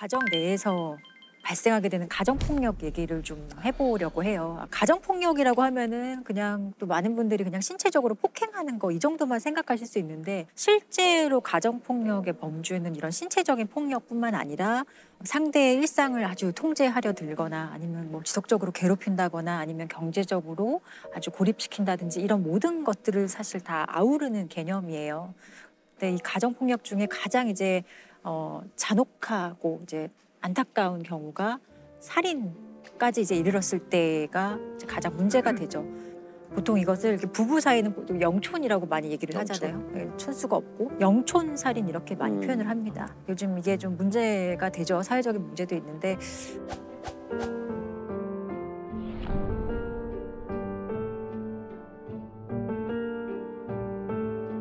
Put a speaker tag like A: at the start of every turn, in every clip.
A: 가정 내에서 발생하게 되는 가정폭력 얘기를 좀 해보려고 해요. 가정폭력이라고 하면은 그냥 또 많은 분들이 그냥 신체적으로 폭행하는 거 이 정도만 생각하실 수 있는데 실제로 가정폭력의 범주는 이런 신체적인 폭력뿐만 아니라 상대의 일상을 아주 통제하려 들거나 아니면 뭐 지속적으로 괴롭힌다거나 아니면 경제적으로 아주 고립시킨다든지 이런 모든 것들을 사실 다 아우르는 개념이에요. 근데 이 가정폭력 중에 가장 이제 잔혹하고 이제 안타까운 경우가 살인까지 이제 이르렀을 때가 이제 가장 문제가 되죠. 보통 이것을 이렇게 부부 사이는 보통 영촌이라고 많이 얘기를 하잖아요. 예, 촌수가 없고 영촌 살인 이렇게 많이 표현을 합니다. 요즘 이게 좀 문제가 되죠. 사회적인 문제도 있는데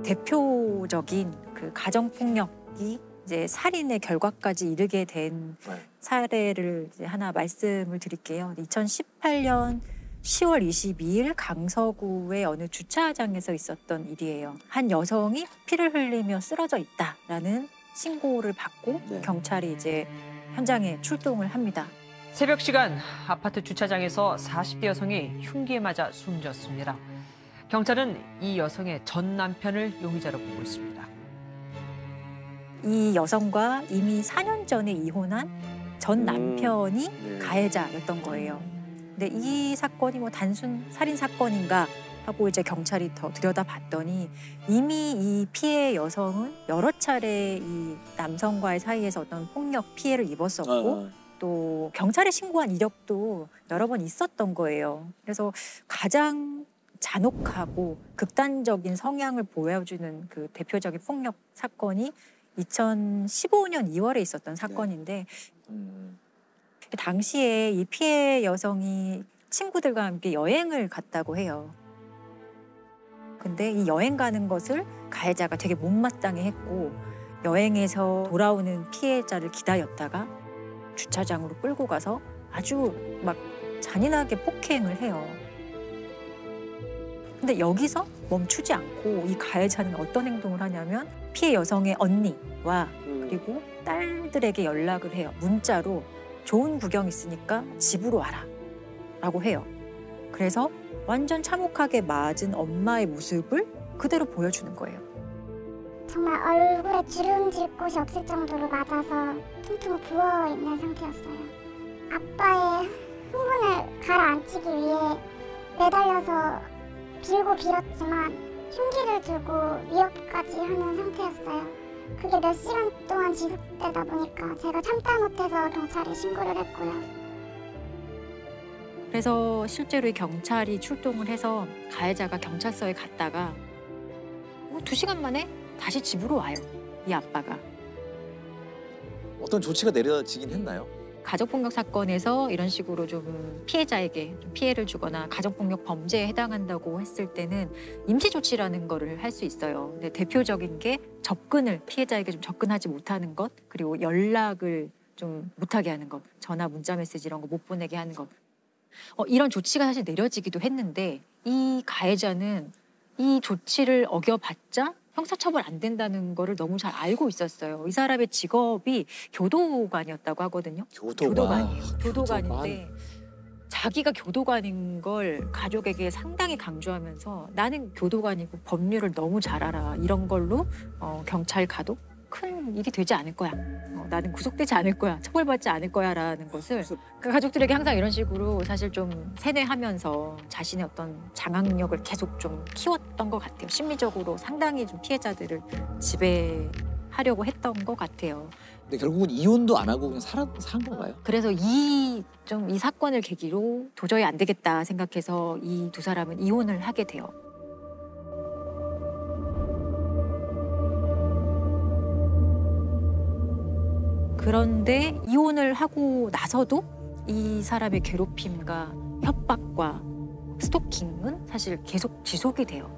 A: 대표적인 그 가정폭력이 이제 살인의 결과까지 이르게 된 사례를 이제 하나 말씀을 드릴게요. 2018년 10월 22일 강서구의 어느 주차장에서 있었던 일이에요. 한 여성이 피를 흘리며 쓰러져 있다라는 신고를 받고 경찰이 이제 현장에 출동을 합니다.
B: 새벽 시간 아파트 주차장에서 40대 여성이 흉기에 맞아 숨졌습니다. 경찰은 이 여성의 전 남편을 용의자로 보고 있습니다.
A: 이 여성과 이미 4년 전에 이혼한 전 남편이 가해자였던 거예요. 근데 이 사건이 뭐 단순 살인 사건인가 하고 이제 경찰이 더 들여다봤더니 이미 이 피해 여성은 여러 차례 이 남성과의 사이에서 어떤 폭력 피해를 입었었고 또 경찰에 신고한 이력도 여러 번 있었던 거예요. 그래서 가장 잔혹하고 극단적인 성향을 보여주는 그 대표적인 폭력 사건이 2015년 2월에 있었던 사건인데 당시에 이 피해 여성이 친구들과 함께 여행을 갔다고 해요. 근데 이 여행 가는 것을 가해자가 되게 못마땅해 했고 여행에서 돌아오는 피해자를 기다렸다가 주차장으로 끌고 가서 아주 막 잔인하게 폭행을 해요. 근데 여기서 멈추지 않고 이 가해자는 어떤 행동을 하냐면 피해 여성의 언니와 그리고 딸들에게 연락을 해요. 문자로 좋은 구경 있으니까 집으로 와라 라고 해요. 그래서 완전 참혹하게 맞은 엄마의 모습을 그대로 보여주는 거예요.
C: 정말 얼굴에 주름질 곳이 없을 정도로 맞아서 퉁퉁 부어있는 상태였어요. 아빠의 흥분을 가라앉히기 위해 매달려서 빌고 빌었지만 흉기를 들고 위협까지 하는 상태였어요. 그게 몇 시간 동안 지속되다 보니까 제가 참다 못해서 경찰에 신고를 했고요.
A: 그래서 실제로 이 경찰이 출동을 해서 가해자가 경찰서에 갔다가 2시간 만에 다시 집으로 와요. 이 아빠가.
D: 어떤 조치가 내려지긴 했나요?
A: 가족폭력 사건에서 이런 식으로 좀 피해자에게 좀 피해를 주거나 가족폭력 범죄에 해당한다고 했을 때는 임시조치라는 거를 할 수 있어요. 근데 대표적인 게 접근을 피해자에게 좀 접근하지 못하는 것 그리고 연락을 좀 못하게 하는 것 전화 문자 메시지 이런 거 못 보내게 하는 것 이런 조치가 사실 내려지기도 했는데 이 가해자는 이 조치를 어겨봤자 형사처벌 안 된다는 거를 너무 잘 알고 있었어요. 이 사람의 직업이 교도관이었다고 하거든요. 교도관이에요. 교도관인데 자기가 교도관인 걸 가족에게 상당히 강조하면서 나는 교도관이고 법률을 너무 잘 알아. 이런 걸로 경찰 가도 큰 일이 되지 않을 거야. 나는 구속되지 않을 거야. 처벌받지 않을 거야 라는 것을 그 가족들에게 항상 이런 식으로 사실 좀 세뇌하면서 자신의 어떤 장악력을 계속 좀 키웠던 것 같아요. 심리적으로 상당히 좀 피해자들을 지배하려고 했던 것 같아요.
D: 근데 결국은 이혼도 안 하고 그냥 산 건가요?
A: 그래서 이 사건을 계기로 도저히 안 되겠다 생각해서 이 두 사람은 이혼을 하게 돼요. 그런데 이혼을 하고 나서도 이 사람의 괴롭힘과 협박과 스토킹은 사실 계속 지속이 돼요.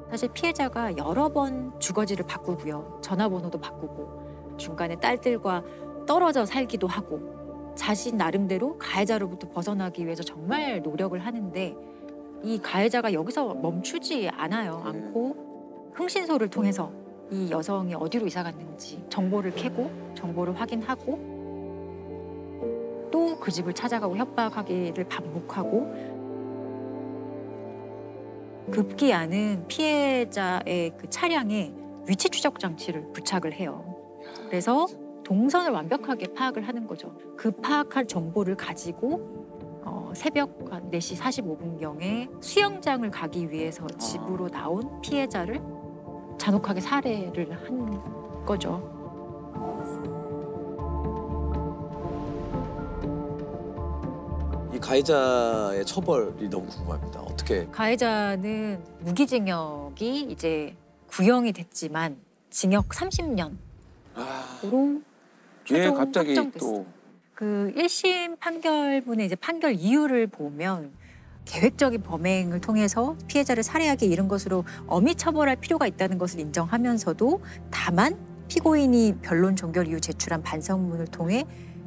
A: 사실 피해자가 여러 번 주거지를 바꾸고요. 전화번호도 바꾸고 중간에 딸들과 떨어져 살기도 하고 자신 나름대로 가해자로부터 벗어나기 위해서 정말 노력을 하는데 이 가해자가 여기서 멈추지 않고 흥신소를 통해서 이 여성이 어디로 이사 갔는지 정보를 캐고 정보를 확인하고 또 그 집을 찾아가고 협박하기를 반복하고 급기야는 피해자의 그 차량에 위치 추적 장치를 부착을 해요. 그래서 동선을 완벽하게 파악을 하는 거죠. 그 파악할 정보를 가지고 새벽 한 4시 45분경에 수영장을 가기 위해서 집으로 나온 피해자를 잔혹하게 살해를 한 거죠.
D: 이 가해자의 처벌이 너무 궁금합니다. 어떻게?
A: 가해자는 무기징역이 이제 구형이 됐지만 징역 30년으로
E: 아,
A: 최종
E: 갑자기
A: 확정됐어요.
E: 또
A: 그 1심 판결문의 이제 판결 이유를 보면 계획적인 범행을 통해서 피해자를 살해하게 이른 것으로 엄히 처벌할 필요가 있다는 것을 인정하면서도 다만 피고인이 변론 종결 이후 제출한 반성문을 통해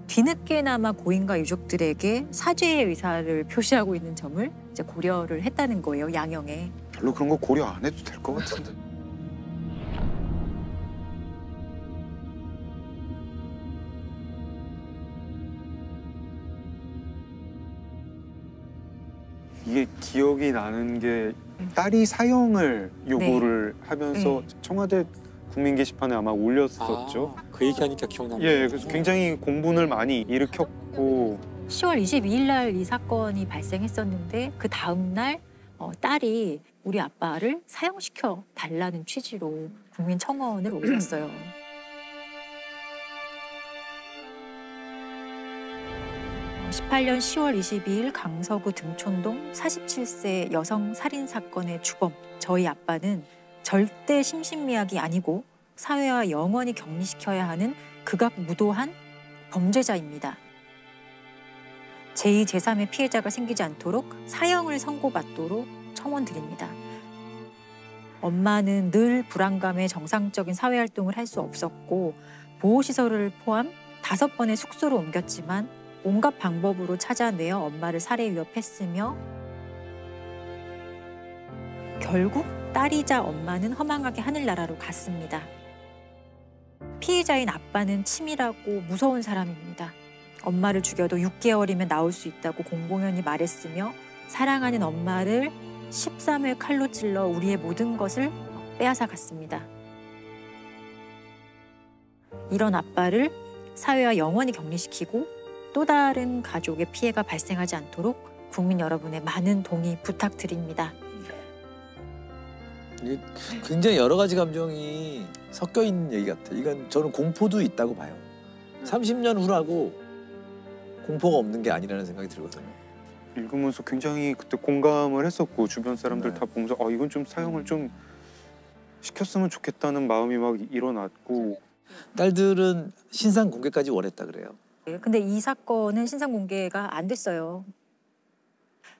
A: 뒤늦게나마 고인과 유족들에게 사죄의 의사를 표시하고 있는 점을 이제 고려를 했다는 거예요, 양형에.
E: 별로 그런 거 고려 안 해도 될 것 같은데. 이게 기억이 나는 게 딸이 사형을 요구를 하면서 청와대 국민 게시판에 아마 올렸었죠.
F: 그 얘기하니까 기억납니다.
E: 예, 그래서 굉장히 공분을 많이 일으켰고
A: 10월 22일 날 이 사건이 발생했었는데 그 다음 날 딸이 우리 아빠를 사형시켜 달라는 취지로 국민 청원을 올렸어요. 어, 18년 10월 22일 강서구 등촌동 47세 여성 살인 사건의 주범 저희 아빠는 절대 심신미약이 아니고 사회와 영원히 격리시켜야 하는 극악무도한 범죄자입니다. 제2, 제3의 피해자가 생기지 않도록 사형을 선고받도록 청원드립니다. 엄마는 늘 불안감에 정상적인 사회활동을 할 수 없었고 보호시설을 포함 5번의 숙소로 옮겼지만 온갖 방법으로 찾아내어 엄마를 살해 위협했으며 결국 딸이자 엄마는 허망하게 하늘나라로 갔습니다. 피해자인 아빠는 치밀하고 무서운 사람입니다. 엄마를 죽여도 6개월이면 나올 수 있다고 공공연히 말했으며 사랑하는 엄마를 13회 칼로 찔러 우리의 모든 것을 빼앗아 갔습니다. 이런 아빠를 사회와 영원히 격리시키고 또 다른 가족의 피해가 발생하지 않도록 국민 여러분의 많은 동의 부탁드립니다.
D: 이게 굉장히 여러 가지 감정이 섞여 있는 얘기 같아요. 이건 저는 공포도 있다고 봐요. 30년 후라고 공포가 없는 게 아니라는 생각이 들거든요.
E: 읽으면서 굉장히 그때 공감을 했었고 주변 사람들
D: 네.
E: 다 보면서 이건 좀 사형을 좀 시켰으면 좋겠다는 마음이 막 일어났고
D: 딸들은 신상 공개까지 원했다 그래요.
A: 근데 이 사건은 신상 공개가 안 됐어요.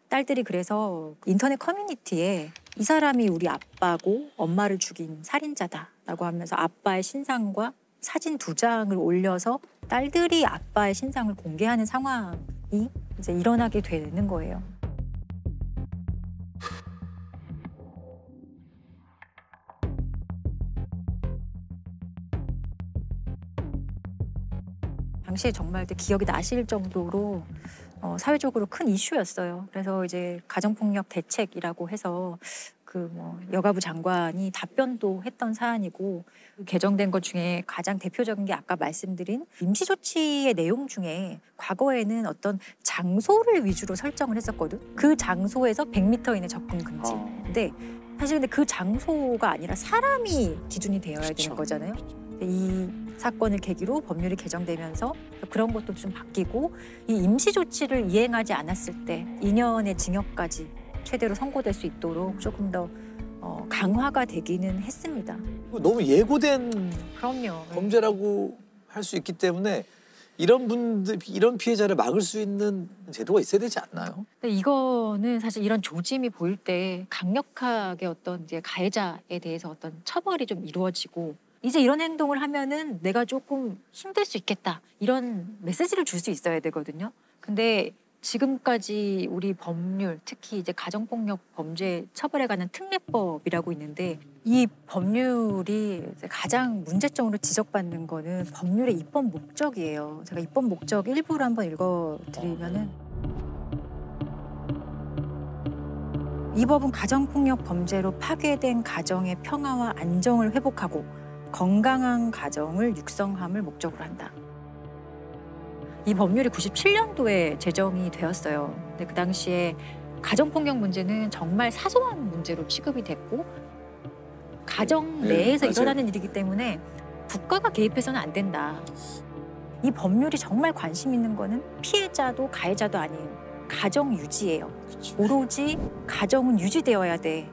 A: 딸들이 그래서 인터넷 커뮤니티에 이 사람이 우리 아빠고 엄마를 죽인 살인자다라고 하면서 아빠의 신상과 사진 2장을 올려서 딸들이 아빠의 신상을 공개하는 상황이 이제 일어나게 되는 거예요. 당시에 정말 기억이 나실 정도로 사회적으로 큰 이슈였어요. 그래서 이제 가정폭력 대책이라고 해서 여가부 장관이 답변도 했던 사안이고 개정된 것 중에 가장 대표적인 게 아까 말씀드린 임시조치의 내용 중에 과거에는 어떤 장소를 위주로 설정을 했었거든. 그 장소에서 100m 이내 접근 금지. 근데 사실 그 장소가 아니라 사람이 기준이 되어야 되는 거잖아요. 이 사건을 계기로 법률이 개정되면서 그런 것도 좀 바뀌고 이 임시조치를 이행하지 않았을 때 2년의 징역까지 최대로 선고될 수 있도록 조금 더 강화가 되기는 했습니다.
D: 너무 예고된
A: 그럼요.
D: 범죄라고 할 수 있기 때문에 이런 피해자를 막을 수 있는 제도가 있어야 되지 않나요?
A: 근데 이거는 사실 이런 조짐이 보일 때 강력하게 어떤 이제 가해자에 대해서 어떤 처벌이 좀 이루어지고 이제 이런 행동을 하면은 내가 조금 힘들 수 있겠다 이런 메시지를 줄 수 있어야 되거든요. 근데 지금까지 우리 법률 특히 이제 가정폭력 범죄 처벌에 관한 특례법이라고 있는데 이 법률이 가장 문제점으로 지적받는 거는 법률의 입법 목적이에요. 제가 입법 목적 일부를 한번 읽어드리면은 이 법은 가정폭력 범죄로 파괴된 가정의 평화와 안정을 회복하고 건강한 가정을 육성함을 목적으로 한다. 이 법률이 97년도에 제정이 되었어요. 근데 그 당시에 가정폭력 문제는 정말 사소한 문제로 취급이 됐고 가정 내에서
D: 맞아요.
A: 일어나는 일이기 때문에 국가가 개입해서는 안 된다. 이 법률이 정말 관심 있는 거는 피해자도 가해자도 아니에요. 가정 유지예요. 오로지 가정은 유지되어야 돼.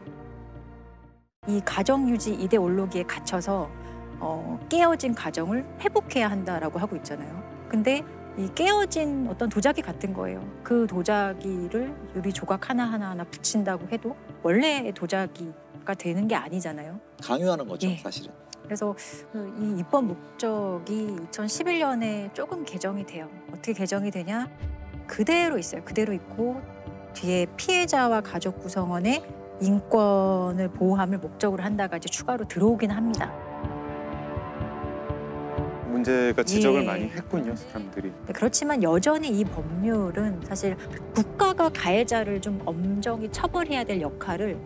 A: 이 가정 유지 이데올로기에 갇혀서 깨어진 가정을 회복해야 한다라고 하고 있잖아요. 근데 이 깨어진 어떤 도자기 같은 거예요. 그 도자기를 유리 조각 하나하나 붙인다고 해도 원래의 도자기가 되는 게 아니잖아요.
D: 강요하는 거죠,
A: 예.
D: 사실은.
A: 그래서 이 입법 목적이 2011년에 조금 개정이 돼요. 어떻게 개정이 되냐? 그대로 있어요. 그대로 있고 뒤에 피해자와 가족 구성원의 인권을 보호함을 목적으로 한다가 이제 추가로 들어오긴 합니다.
E: 문제가 지적을
A: 예.
E: 많이 했군요, 사람들이.
A: 그렇지만 여전히 이 법률은 사실 국가가 가해자를 좀 엄정히 처벌해야 될 역할을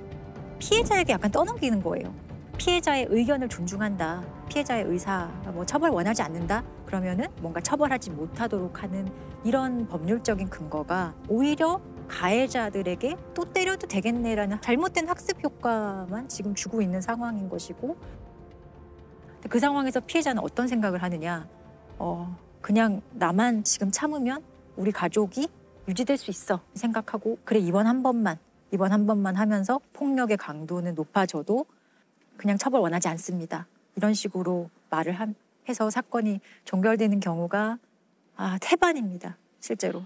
A: 피해자에게 약간 떠넘기는 거예요. 피해자의 의견을 존중한다. 피해자의 의사, 뭐 처벌 원하지 않는다. 그러면은 뭔가 처벌하지 못하도록 하는 이런 법률적인 근거가 오히려 가해자들에게 또 때려도 되겠네라는 잘못된 학습 효과만 지금 주고 있는 상황인 것이고 그 상황에서 피해자는 어떤 생각을 하느냐. 그냥 나만 지금 참으면 우리 가족이 유지될 수 있어 생각하고 그래 이번 한 번만 하면서 폭력의 강도는 높아져도 그냥 처벌 원하지 않습니다. 이런 식으로 말을 해서 사건이 종결되는 경우가 태반입니다. 실제로.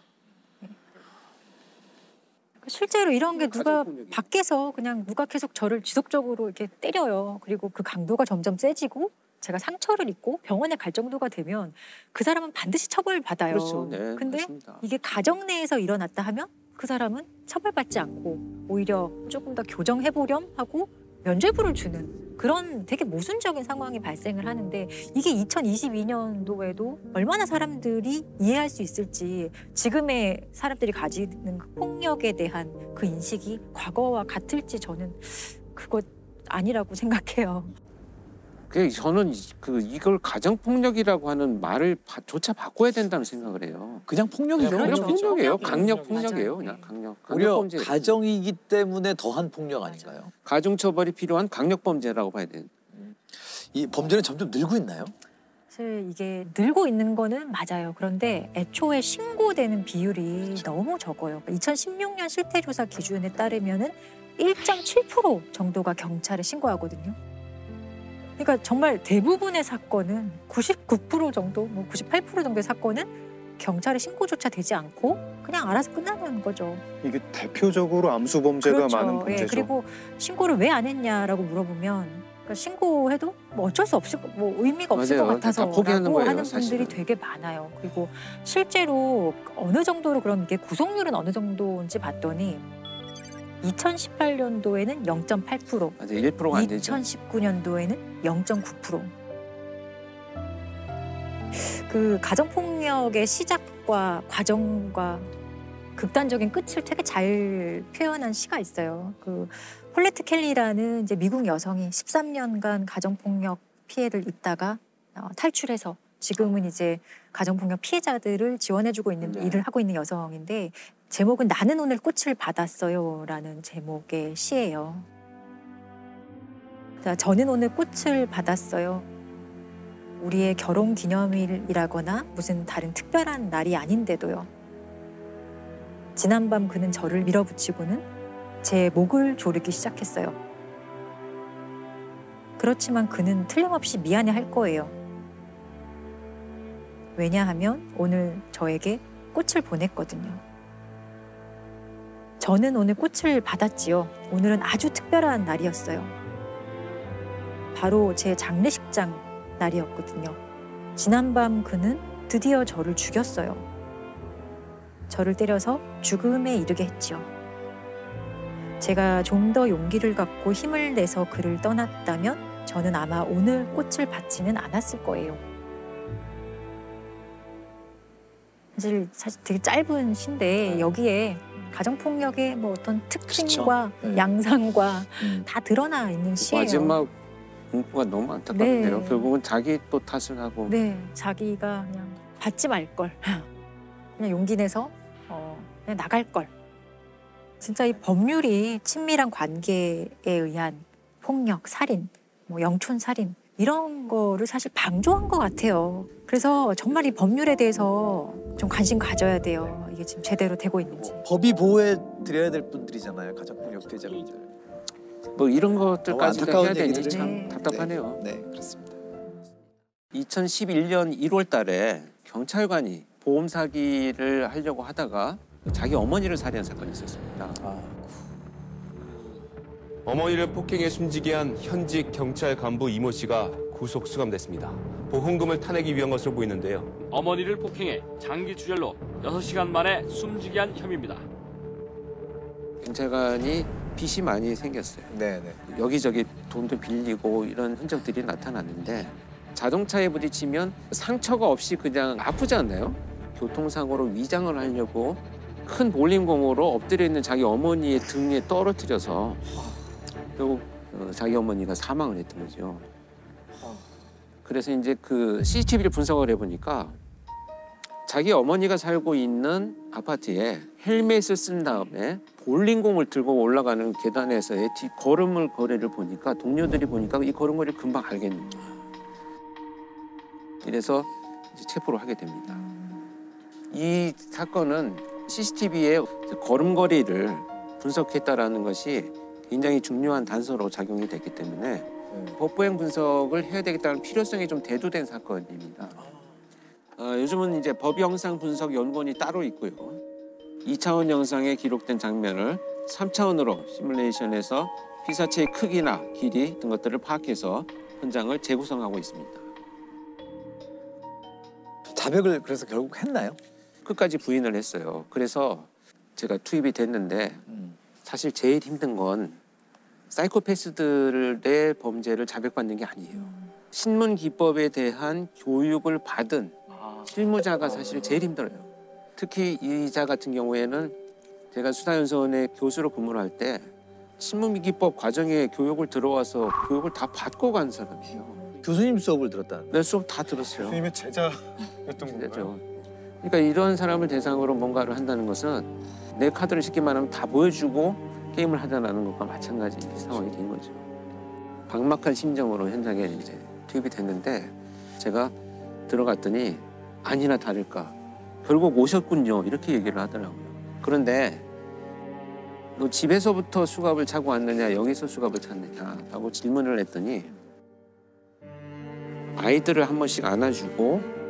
A: 실제로 이런 게 누가 밖에서 그냥 누가 계속 저를 지속적으로 이렇게 때려요. 그리고 그 강도가 점점 세지고 제가 상처를 입고 병원에 갈 정도가 되면 그 사람은 반드시 처벌받아요.
F: 그렇죠. 네,
A: 근데
F: 맞습니다.
A: 이게 가정 내에서 일어났다 하면 그 사람은 처벌받지 않고 오히려 조금 더 교정해보렴 하고 면죄부를 주는 그런 되게 모순적인 상황이 발생을 하는데 이게 2022년도에도 얼마나 사람들이 이해할 수 있을지 지금의 사람들이 가지는 그 폭력에 대한 그 인식이 과거와 같을지 저는 그거 아니라고 생각해요.
F: 저는 이걸 가정폭력이라고 하는 말을 조차 바꿔야 된다는 생각을 해요.
D: 그냥 폭력이죠.
F: 그냥
A: 그렇죠.
F: 폭력이에요.
A: 폭력이에요.
F: 강력 폭력이에요.
A: 맞아요.
F: 그냥
A: 네.
F: 강력
D: 오히려
F: 범죄.
D: 가정이기 때문에 더한 폭력 아닌가요?
F: 가중 처벌이 필요한 강력 범죄라고 봐야 돼요.
D: 이 범죄는 점점 늘고 있나요?
A: 사실 이게 늘고 있는 거는 맞아요. 그런데 애초에 신고되는 비율이 너무 적어요. 2016년 실태조사 기준에 따르면은 1.7% 정도가 경찰에 신고하거든요. 그러니까 정말 대부분의 사건은 99% 정도, 뭐 98% 정도의 사건은 경찰에 신고조차 되지 않고 그냥 알아서 끝나는 거죠.
E: 이게 대표적으로 암수 범죄가
A: 그렇죠.
E: 많은 범죄죠.
A: 예, 그리고 신고를 왜 안 했냐라고 물어보면 그러니까 신고해도 뭐 어쩔 수 없을 뭐 의미가 없을
F: 맞아요.
A: 것 같아서
F: 다 포기하는 거예요,
A: 하는
F: 사실은.
A: 분들이 되게 많아요. 그리고 실제로 어느 정도로 그럼 이게 구속률은 어느 정도인지 봤더니 2018년도에는 0.8%,
F: 맞아요. 1%가 안 되죠.
A: 2019년도에는 0.9%. 그 가정폭력의 시작과 과정과 극단적인 끝을 되게 잘 표현한 시가 있어요. 그 폴레트 켈리라는 이제 미국 여성이 13년간 가정폭력 피해를 입다가 탈출해서 지금은 이제 가정폭력 피해자들을 지원해주고 있는 일을 하고 있는 여성인데 제목은 나는 오늘 꽃을 받았어요라는 제목의 시예요. 자, 저는 오늘 꽃을 받았어요. 우리의 결혼 기념일이라거나 무슨 다른 특별한 날이 아닌데도요. 지난밤 그는 저를 밀어붙이고는 제 목을 조르기 시작했어요. 그렇지만 그는 틀림없이 미안해할 거예요. 왜냐하면 오늘 저에게 꽃을 보냈거든요. 저는 오늘 꽃을 받았지요. 오늘은 아주 특별한 날이었어요. 바로 제 장례식장 날이었거든요. 지난밤 그는 드디어 저를 죽였어요. 저를 때려서 죽음에 이르게 했지요. 제가 좀 더 용기를 갖고 힘을 내서 그를 떠났다면 저는 아마 오늘 꽃을 받지는 않았을 거예요. 사실 되게 짧은 시인데 여기에 가정폭력의 뭐 어떤 특징과
D: 그렇죠. 네.
A: 양상과 다 드러나 있는 시예요.
F: 마지막 문구가 너무 안타깝네요.
A: 네.
F: 결국은 자기 또 탓을 하고.
A: 네, 자기가 그냥 받지 말 걸, 그냥 용기 내서 그냥 나갈 걸. 진짜 이 법률이 친밀한 관계에 의한 폭력, 살인, 뭐 영촌 살인 이런 거를 사실 방조한 것 같아요. 그래서 정말 이 법률에 대해서 좀 관심 가져야 돼요. 이게 지금 제대로 되고 있는지.
D: 법이 보호해 드려야 될 분들이잖아요. 가정폭력 피해자분들.
F: 뭐 이런 것들까지
D: 안타까운
F: 해야 되니
D: 얘기들을
F: 참
A: 네.
F: 답답하네요.
D: 네, 그렇습니다.
F: 2011년 1월 달에 경찰관이 보험 사기를 하려고 하다가 자기 어머니를 살해한 사건이 있었습니다.
G: 어머니를 폭행해 숨지게 한 현직 경찰 간부 이모 씨가 구속 수감됐습니다. 보험금을 타내기 위한 것으로 보이는데요.
H: 어머니를 폭행해 장기 출혈로 6시간 만에 숨지게 한 혐의입니다.
F: 경찰관이 빚이 많이 생겼어요.
D: 네, 네.
F: 여기저기 돈도 빌리고 이런 흔적들이 나타났는데 자동차에 부딪히면 상처가 없이 그냥 아프지 않나요? 교통사고로 위장을 하려고 큰 볼링공으로 엎드려 있는 자기 어머니의 등에 떨어뜨려서 결국 자기 어머니가 사망을 했던 거죠. 그래서 이제 그 CCTV를 분석을 해보니까 자기 어머니가 살고 있는 아파트에 헬멧을 쓴 다음에 볼링공을 들고 올라가는 계단에서의 걸음을 거리를 보니까 동료들이 보니까 이 걸음걸이를 금방 알겠는 거예요. 이래서 이제 체포를 하게 됩니다. 이 사건은 CCTV의 걸음걸이를 분석했다라는 것이 굉장히 중요한 단서로 작용이 됐기 때문에 법부행 분석을 해야 되겠다는 필요성이 좀 대두된 사건입니다. 요즘은 이제 법 영상 분석 연구원이 따로 있고요. 2차원 영상에 기록된 장면을 3차원으로 시뮬레이션해서 피사체의 크기나 길이 등 것들을 파악해서 현장을 재구성하고 있습니다.
D: 자백을 그래서 결국 했나요?
F: 끝까지 부인을 했어요. 그래서 제가 투입이 됐는데 사실 제일 힘든 건 사이코패스들의 범죄를 자백받는 게 아니에요. 신문 기법에 대한 교육을 받은 실무자가 사실 제일 힘들어요. 특히 이자 같은 경우에는 제가 수사연수원에 교수로 근무를 할 때 신문기법 과정에 교육을 들어와서 교육을 다 받고 간 사람이에요.
D: 교수님 수업을 들었다는.
F: 내 수업 다 들었어요.
E: 교수님의 제자였던 건가요?
F: 진짜죠. 그러니까 이런 사람을 대상으로 뭔가를 한다는 것은 내 카드를 쉽게 말하면 다 보여주고 게임을 하자라는 것과 마찬가지 상황이 된 거죠. 막막한 심정으로 현장에 이제 투입이 됐는데 제가 들어갔더니 아니나 다를까 결국 오셨군요 이렇게 얘기를 하더라고요. 그런데 너 집에서부터 수갑을 차고 왔느냐 여기서 수갑을 찼느냐 하고 질문을 했더니 아이들을 한 번씩 안아주고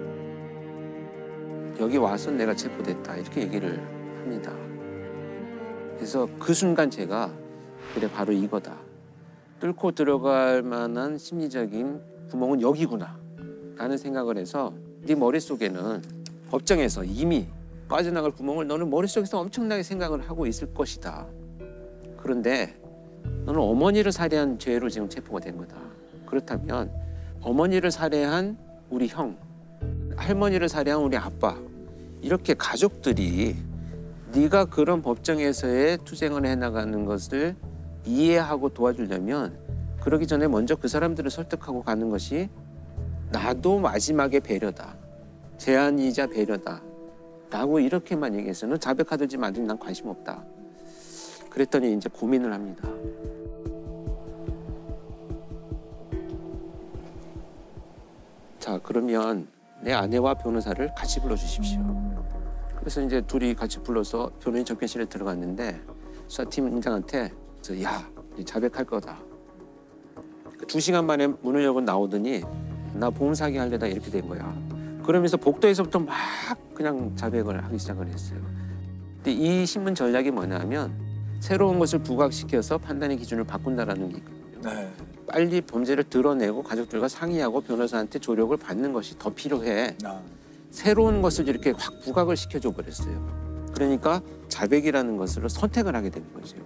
F: 여기 와서 내가 체포됐다 이렇게 얘기를 합니다. 그래서 그 순간 제가 그래 바로 이거다. 뚫고 들어갈 만한 심리적인 구멍은 여기구나 라는 생각을 해서 네 머릿속에는 법정에서 이미 빠져나갈 구멍을 너는 머릿속에서 엄청나게 생각을 하고 있을 것이다. 그런데 너는 어머니를 살해한 죄로 지금 체포가 된 거다. 그렇다면 어머니를 살해한 우리 형, 할머니를 살해한 우리 아빠 이렇게 가족들이 네가 그런 법정에서의 투쟁을 해나가는 것을 이해하고 도와주려면 그러기 전에 먼저 그 사람들을 설득하고 가는 것이 나도 마지막에 배려다. 제안이자 배려다. 라고 이렇게만 얘기해서 너 자백하든지 말든지 난 관심 없다. 그랬더니 이제 고민을 합니다. 자, 그러면 내 아내와 변호사를 같이 불러주십시오. 그래서 이제 둘이 같이 불러서 변호인 접견실에 들어갔는데 수사팀장한테 야, 자백할 거다. 2시간 만에 문을 열고 나오더니 나 보험 사기 하려다 이렇게 된 거야. 그러면서 복도에서부터 막 그냥 자백을 하기 시작을 했어요. 근데 이 신문 전략이 뭐냐면 새로운 것을 부각시켜서 판단의 기준을 바꾼다라는 게 있거든요.
D: 네.
F: 빨리 범죄를 드러내고 가족들과 상의하고 변호사한테 조력을 받는 것이 더 필요해. 새로운 것을 이렇게 확 부각을 시켜줘 버렸어요. 그러니까 자백이라는 것을 선택을 하게 되는 거죠.